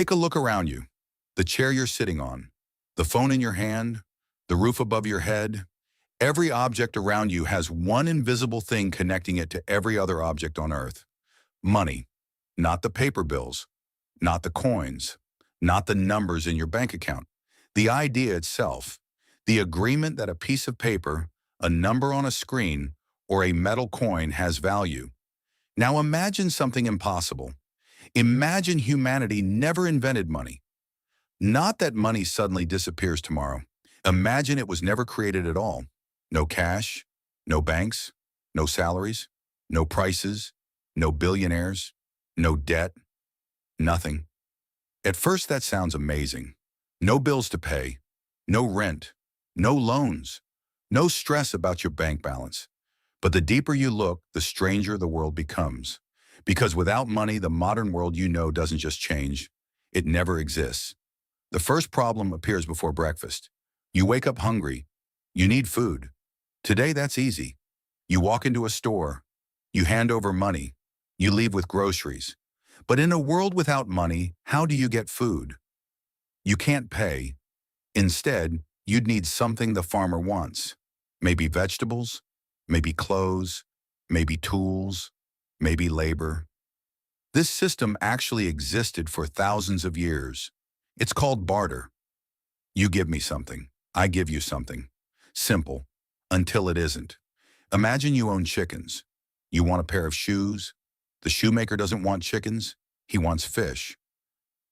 Take a look around you. The chair you're sitting on, the phone in your hand, the roof above your head. Every object around you has one invisible thing connecting it to every other object on Earth. Money. Not the paper bills, not the coins, not the numbers in your bank account. The idea itself, the agreement that a piece of paper, a number on a screen, or a metal coin has value. Now imagine something impossible. Imagine humanity never invented money. Not that money suddenly disappears tomorrow. Imagine it was never created at all. No cash, no banks, no salaries, no prices, no billionaires, no debt, nothing. At first that sounds amazing. No bills to pay, no rent, no loans, no stress about your bank balance. But the deeper you look, the stranger the world becomes. Because without money, the modern world you know doesn't just change, it never exists. The first problem appears before breakfast. You wake up hungry. You need food. Today that's easy. You walk into a store. You hand over money. You leave with groceries. But in a world without money, how do you get food? You can't pay. Instead, you'd need something the farmer wants. Maybe vegetables, maybe clothes, maybe tools, maybe labor. This system actually existed for thousands of years. It's called barter. You give me something, I give you something. Simple, until it isn't. Imagine you own chickens. You want a pair of shoes. The shoemaker doesn't want chickens, he wants fish.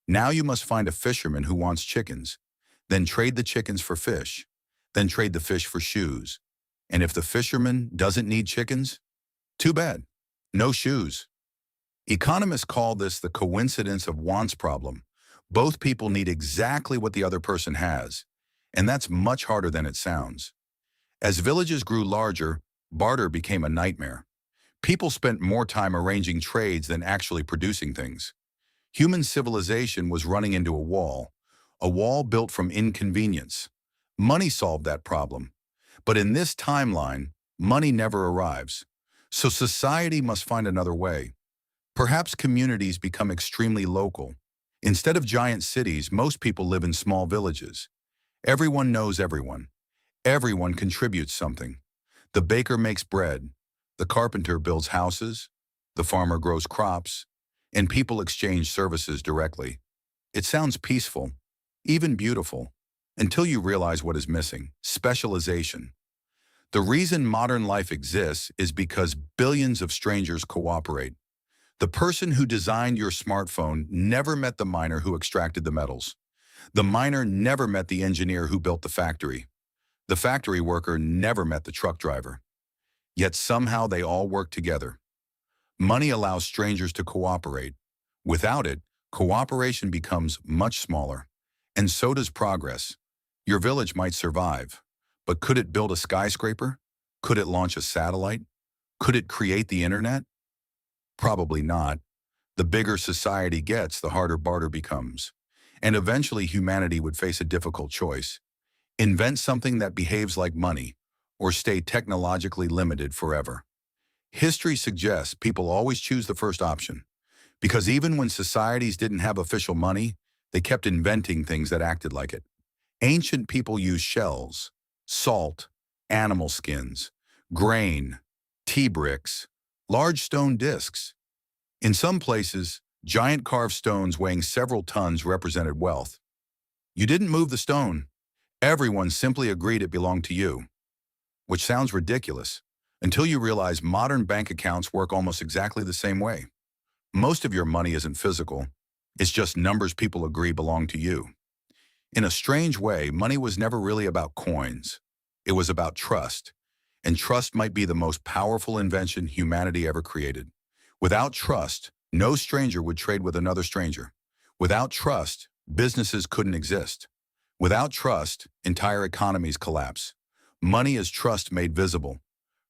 Now you must find a fisherman who wants chickens, then trade the chickens for fish, then trade the fish for shoes. And if the fisherman doesn't need chickens, too bad, no shoes. Economists call this the coincidence of wants problem. Both people need exactly what the other person has, and that's much harder than it sounds. As villages grew larger, barter became a nightmare. People spent more time arranging trades than actually producing things. Human civilization was running into a wall built from inconvenience. Money solved that problem. But in this timeline, money never arrives. So society must find another way. Perhaps communities become extremely local. Instead of giant cities, most people live in small villages. Everyone knows everyone. Everyone contributes something. The baker makes bread. The carpenter builds houses. The farmer grows crops. And people exchange services directly. It sounds peaceful, even beautiful, until you realize what is missing: specialization. The reason modern life exists is because billions of strangers cooperate. The person who designed your smartphone never met the miner who extracted the metals. The miner never met the engineer who built the factory. The factory worker never met the truck driver. Yet somehow they all work together. Money allows strangers to cooperate. Without it, cooperation becomes much smaller. And so does progress. Your village might survive, but could it build a skyscraper? Could it launch a satellite? Could it create the internet? Probably not. The bigger society gets, the harder barter becomes. And eventually humanity would face a difficult choice: invent something that behaves like money, or stay technologically limited forever. History suggests people always choose the first option, because even when societies didn't have official money, they kept inventing things that acted like it. Ancient people used shells, salt, animal skins, grain, tea bricks, large stone discs. In some places, giant carved stones weighing several tons represented wealth. You didn't move the stone. Everyone simply agreed it belonged to you. Which sounds ridiculous, until you realize modern bank accounts work almost exactly the same way. Most of your money isn't physical. It's just numbers people agree belong to you. In a strange way, money was never really about coins. It was about trust. And trust might be the most powerful invention humanity ever created. Without trust, no stranger would trade with another stranger. Without trust, businesses couldn't exist. Without trust, entire economies collapse. Money is trust made visible.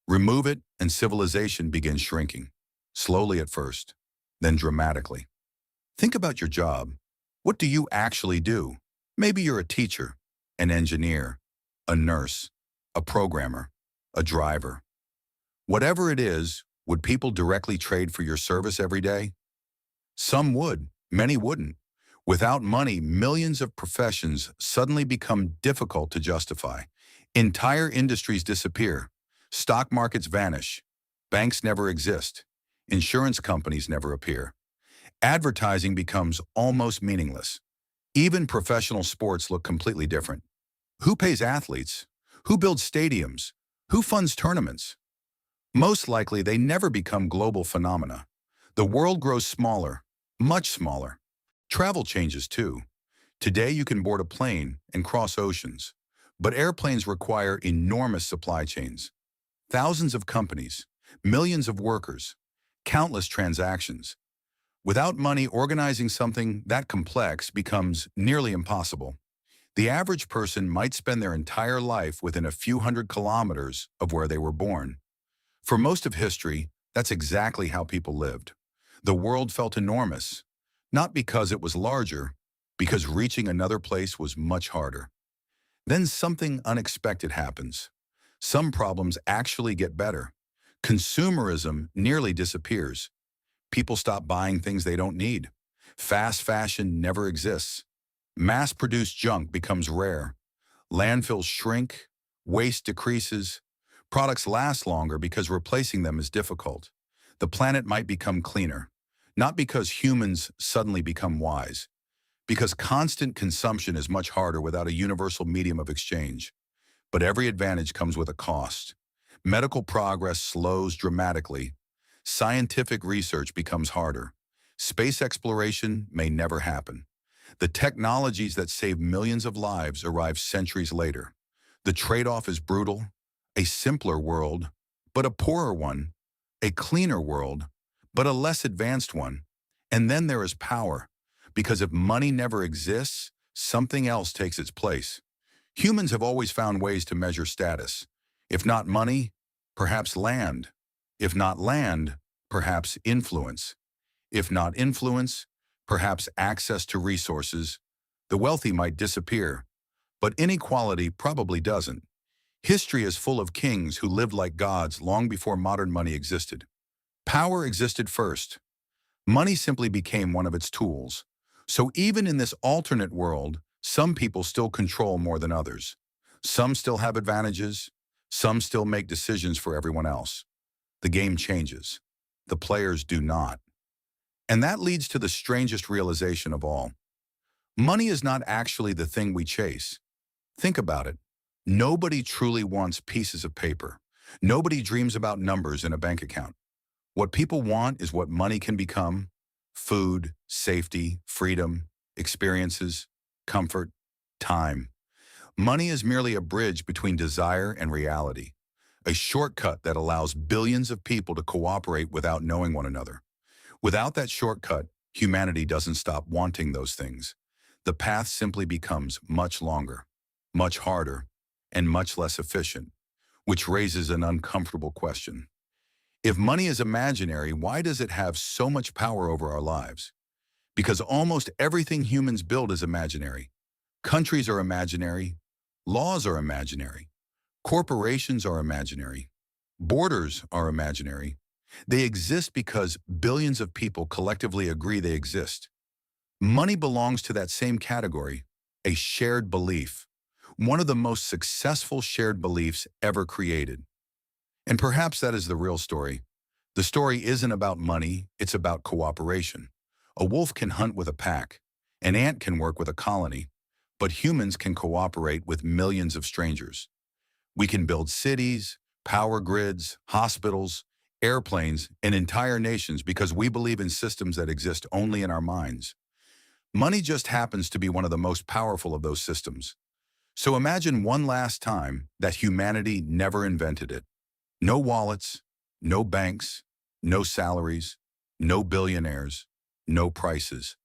Remove it and civilization begins shrinking. Slowly at first, then dramatically. Think about your job. What do you actually do? Maybe you're a teacher, an engineer, a nurse, a programmer, a driver. Whatever it is, would people directly trade for your service every day? Some would, many wouldn't. Without money, millions of professions suddenly become difficult to justify. Entire industries disappear. Stock markets vanish. Banks never exist. Insurance companies never appear. Advertising becomes almost meaningless. Even professional sports look completely different. Who pays athletes? Who builds stadiums? Who funds tournaments? Most likely, they never become global phenomena. The world grows smaller, much smaller. Travel changes too. Today, you can board a plane and cross oceans, but airplanes require enormous supply chains. Thousands of companies, millions of workers, countless transactions. Without money, organizing something that complex becomes nearly impossible. The average person might spend their entire life within a few hundred kilometers of where they were born. For most of history, that's exactly how people lived. The world felt enormous, not because it was larger, because reaching another place was much harder. Then something unexpected happens. Some problems actually get better. Consumerism nearly disappears. People stop buying things they don't need. Fast fashion never exists. Mass-produced junk becomes rare. Landfills shrink. Waste decreases. Products last longer because replacing them is difficult. The planet might become cleaner, not because humans suddenly become wise, because constant consumption is much harder without a universal medium of exchange. But every advantage comes with a cost. Medical progress slows dramatically. Scientific research becomes harder. Space exploration may never happen. The technologies that save millions of lives arrive centuries later. The trade-off is brutal. A simpler world, but a poorer one. A cleaner world, but a less advanced one. And then there is power, because if money never exists, something else takes its place. Humans have always found ways to measure status. If not money, perhaps land. If not land, perhaps influence. If not influence, perhaps access to resources. The wealthy might disappear, but inequality probably doesn't. History is full of kings who lived like gods long before modern money existed. Power existed first. Money simply became one of its tools. So even in this alternate world, some people still control more than others. Some still have advantages. Some still make decisions for everyone else. The game changes. The players do not. And that leads to the strangest realization of all. Money is not actually the thing we chase. Think about it. Nobody truly wants pieces of paper. Nobody dreams about numbers in a bank account. What people want is what money can become: food, safety, freedom, experiences, comfort, time. Money is merely a bridge between desire and reality, a shortcut that allows billions of people to cooperate without knowing one another. Without that shortcut, humanity doesn't stop wanting those things. The path simply becomes much longer, much harder, and much less efficient, which raises an uncomfortable question. If money is imaginary, why does it have so much power over our lives? Because almost everything humans build is imaginary. Countries are imaginary. Laws are imaginary. Corporations are imaginary. Borders are imaginary. They exist because billions of people collectively agree they exist. Money belongs to that same category, a shared belief, one of the most successful shared beliefs ever created. And perhaps that is the real story. The story isn't about money, it's about cooperation. A wolf can hunt with a pack, an ant can work with a colony, but humans can cooperate with millions of strangers. We can build cities, power grids, hospitals, airplanes, and entire nations because we believe in systems that exist only in our minds. Money just happens to be one of the most powerful of those systems. So imagine one last time that humanity never invented it. No wallets, no banks, no salaries, no billionaires, no prices.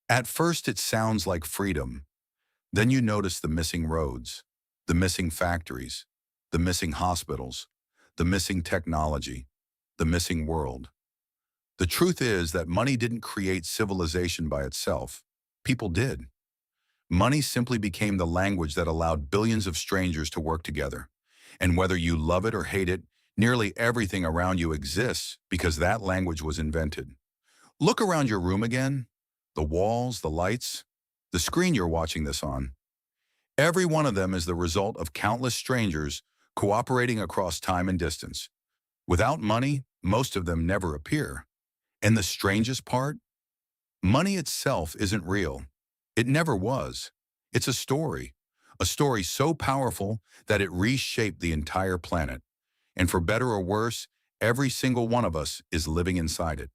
At first it sounds like freedom. Then you notice the missing roads, the missing factories, the missing hospitals, the missing technology, the missing world. The truth is that money didn't create civilization by itself. People did. Money simply became the language that allowed billions of strangers to work together. And whether you love it or hate it, nearly everything around you exists because that language was invented. Look around your room again. the walls, the lights, the screen you're watching this on. Every one of them is the result of countless strangers cooperating across time and distance. Without money, most of them never appear. And the strangest part? Money itself isn't real. It never was. It's a story so powerful that it reshaped the entire planet. And for better or worse, every single one of us is living inside it.